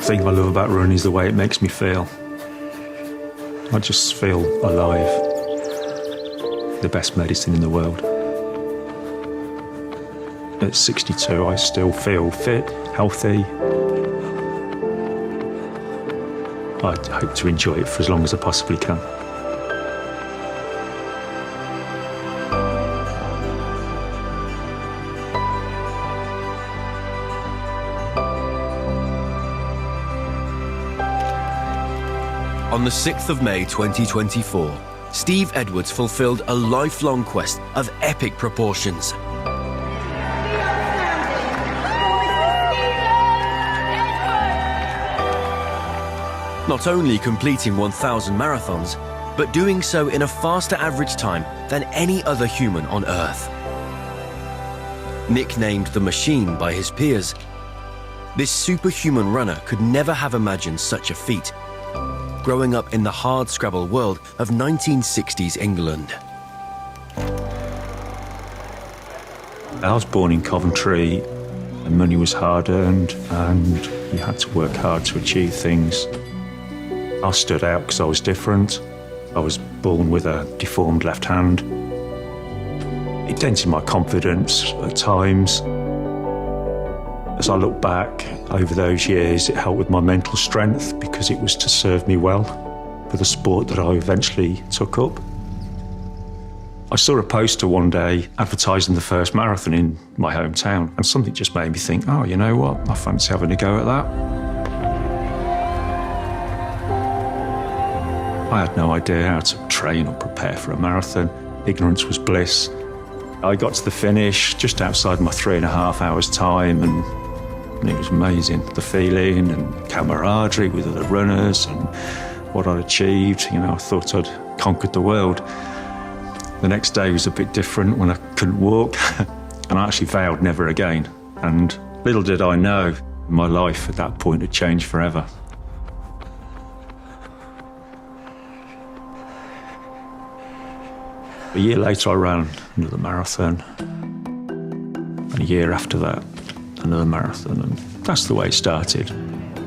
thing I love about running is the way it makes me feel. I just feel alive. The best medicine in the world. At 62, I still feel fit, healthy. I hope to enjoy it for as long as I possibly can. On the 6th of May 2024, Steve Edwards fulfilled a lifelong quest of epic proportions. Not only completing 1,000 marathons, but doing so in a faster average time than any other human on Earth. Nicknamed the Machine by his peers, this superhuman runner could never have imagined such a feat, growing up in the hard-scrabble world of 1960s England. I was born in Coventry, and money was hard-earned, and you had to work hard to achieve things. I stood out because I was different. I was born with a deformed left hand. It dented my confidence at times. As I look back over those years, it helped with my mental strength because it was to serve me well for the sport that I eventually took up. I saw a poster one day advertising the first marathon in my hometown, and something just made me think, oh, you know what, I fancy having a go at that. I had no idea how to train or prepare for a marathon. Ignorance was bliss. I got to the finish just outside my 3.5 hours time, and it was amazing. The feeling and camaraderie with other runners and what I'd achieved. You know, I thought I'd conquered the world. The next day was a bit different when I couldn't walk, and I actually vowed never again. And little did I know, my life at that point had changed forever. A year later, I ran another marathon, and a year after that, another marathon, and that's the way it started. And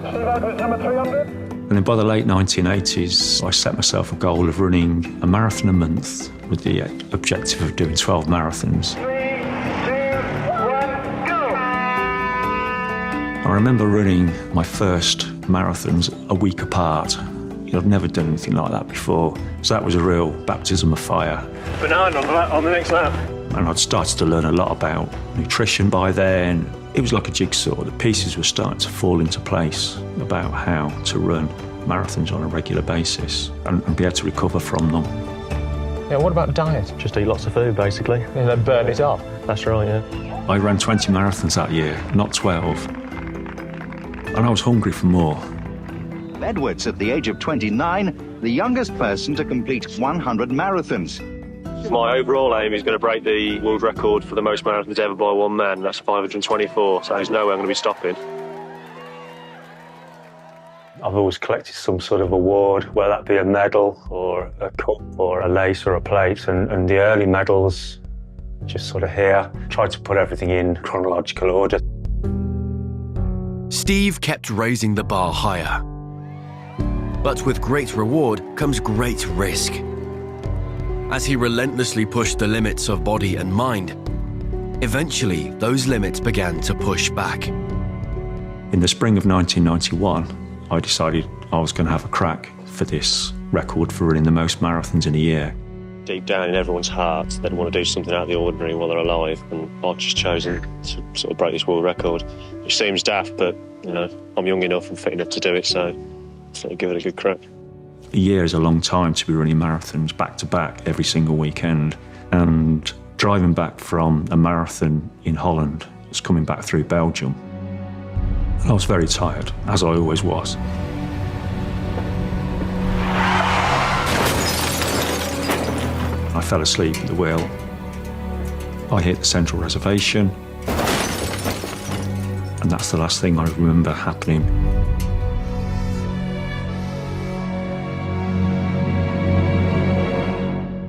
then by the late 1980s, I set myself a goal of running a marathon a month with the objective of doing 12 marathons. 3, 2, 1, go! I remember running my first marathons a week apart. I've never done anything like that before, so that was a real baptism of fire. Banana on the next lap. And I'd started to learn a lot about nutrition by then. It was like a jigsaw. The pieces were starting to fall into place about how to run marathons on a regular basis and be able to recover from them. Yeah, what about diet? Just eat lots of food, basically. And then burn it off. That's right, yeah. I ran 20 marathons that year, not 12. And I was hungry for more. Edwards, at the age of 29, the youngest person to complete 100 marathons. My overall aim is going to break the world record for the most marathons ever by one man. That's 524, so there's no way I'm going to be stopping. I've always collected some sort of award, whether that be a medal or a cup or a lace or a plate, and the early medals just sort of here. Tried to put everything in chronological order. Steve kept raising the bar higher. But with great reward comes great risk. As he relentlessly pushed the limits of body and mind, eventually those limits began to push back. In the spring of 1991, I decided I was going to have a crack for this record for running the most marathons in a year. Deep down in everyone's heart, they'd want to do something out of the ordinary while they're alive, and I've just chosen to sort of break this world record. It seems daft, but you know, I'm young enough and fit enough to do it, so give it a good crack. A year is a long time to be running marathons back to back every single weekend. And driving back from a marathon in Holland was coming back through Belgium. I was very tired, as I always was. I fell asleep at the wheel. I hit the central reservation, and that's the last thing I remember happening.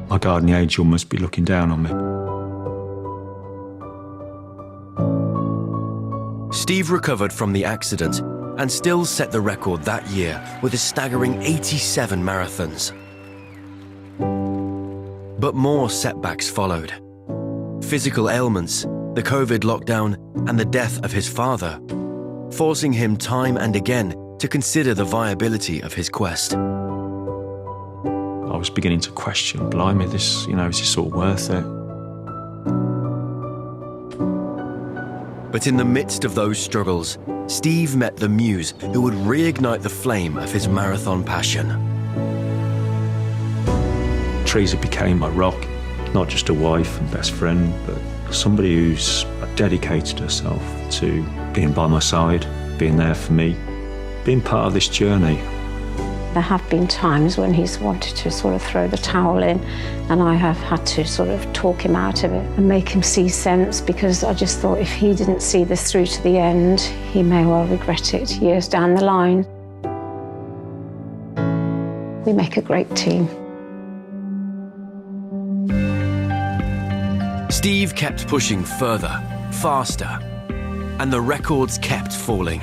My guardian angel must be looking down on me. Steve recovered from the accident and still set the record that year with a staggering 87 marathons. But more setbacks followed. Physical ailments, the COVID lockdown, and the death of his father, forcing him time and again to consider the viability of his quest. I was beginning to question, blimey, is this all worth it? But in the midst of those struggles, Steve met the muse who would reignite the flame of his marathon passion. Teresa became my rock, not just a wife and best friend, but somebody who's dedicated herself to being by my side, being there for me, being part of this journey. There have been times when he's wanted to sort of throw the towel in, and I have had to sort of talk him out of it and make him see sense, because I just thought if he didn't see this through to the end, he may well regret it years down the line. We make a great team. Steve kept pushing further, faster, and the records kept falling.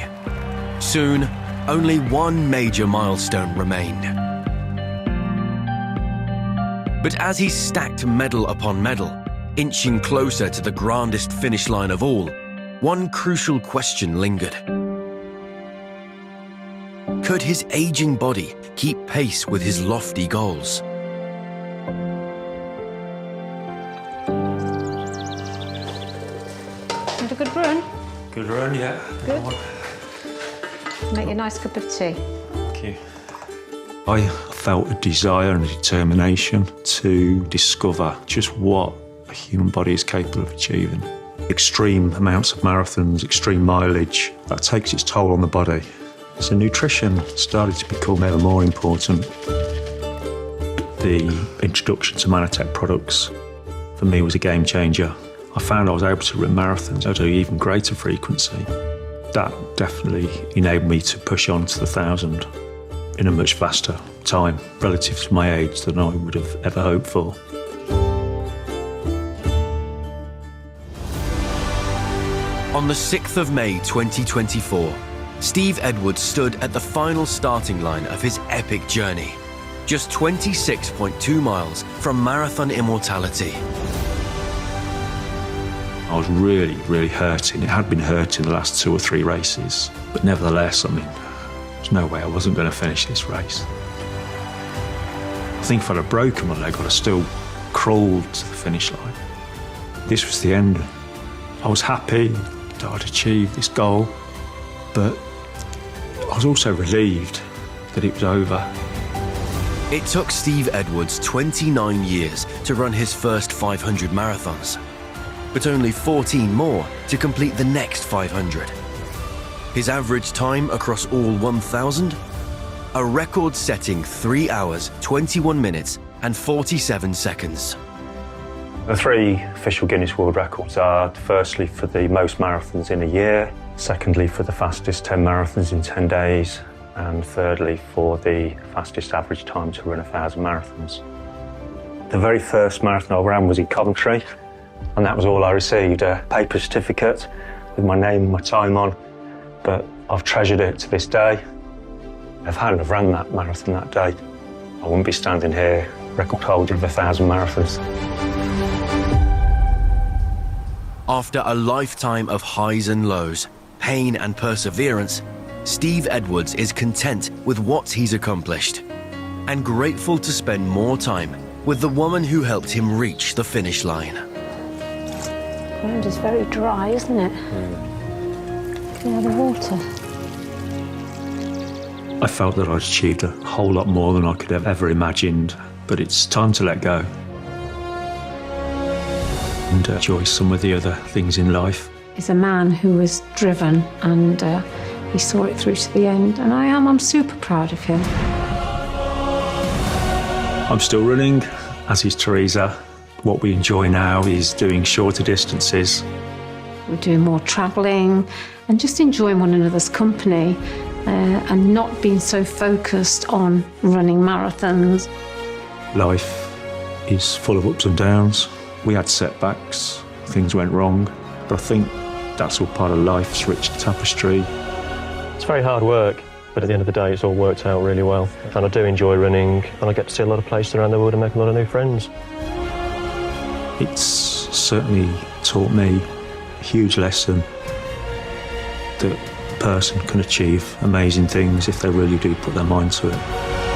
Soon, only one major milestone remained. But as he stacked medal upon medal, inching closer to the grandest finish line of all, one crucial question lingered. Could his aging body keep pace with his lofty goals? Had a good run? Good run, yeah. Good. Make you a nice cup of tea. Thank you. I felt a desire and a determination to discover just what a human body is capable of achieving. Extreme amounts of marathons, extreme mileage, that takes its toll on the body. So nutrition started to become ever more important. The introduction to Manatech products for me was a game changer. I found I was able to run marathons at an even greater frequency. That definitely enabled me to push on to the 1,000 in a much faster time relative to my age than I would have ever hoped for. On the 6th of May 2024, Steve Edwards stood at the final starting line of his epic journey, just 26.2 miles from marathon immortality. I was really, really hurting. It had been hurting the last 2 or 3 races. But nevertheless, there's no way I wasn't going to finish this race. I think if I'd have broken my leg, I'd have still crawled to the finish line. This was the end. I was happy that I'd achieved this goal, but I was also relieved that it was over. It took Steve Edwards 29 years to run his first 500 marathons, but only 14 more to complete the next 500. His average time across all 1,000? A record-setting 3 hours, 21 minutes and 47 seconds. The 3 official Guinness World Records are firstly for the most marathons in a year, secondly for the fastest 10 marathons in 10 days, and thirdly for the fastest average time to run 1,000 marathons. The very first marathon I ran was in Coventry, and that was all I received, a paper certificate with my name and my time on, but I've treasured it to this day. If I hadn't have run that marathon that day, I wouldn't be standing here, record holder of 1,000 marathons. After a lifetime of highs and lows, pain and perseverance, Steve Edwards is content with what he's accomplished and grateful to spend more time with the woman who helped him reach the finish line. The ground is very dry, isn't it? Can you have the water? I felt that I'd achieved a whole lot more than I could have ever imagined, but it's time to let go and enjoy some of the other things in life. He's a man who was driven, and he saw it through to the end, and I'm super proud of him. I'm still running, as is Teresa. What we enjoy now is doing shorter distances. We're doing more travelling and just enjoying one another's company and not being so focused on running marathons. Life is full of ups and downs. We had setbacks, things went wrong, but I think that's all part of life's rich tapestry. It's very hard work, but at the end of the day, it's all worked out really well. And I do enjoy running, and I get to see a lot of places around the world and make a lot of new friends. It's certainly taught me a huge lesson that a person can achieve amazing things if they really do put their mind to it.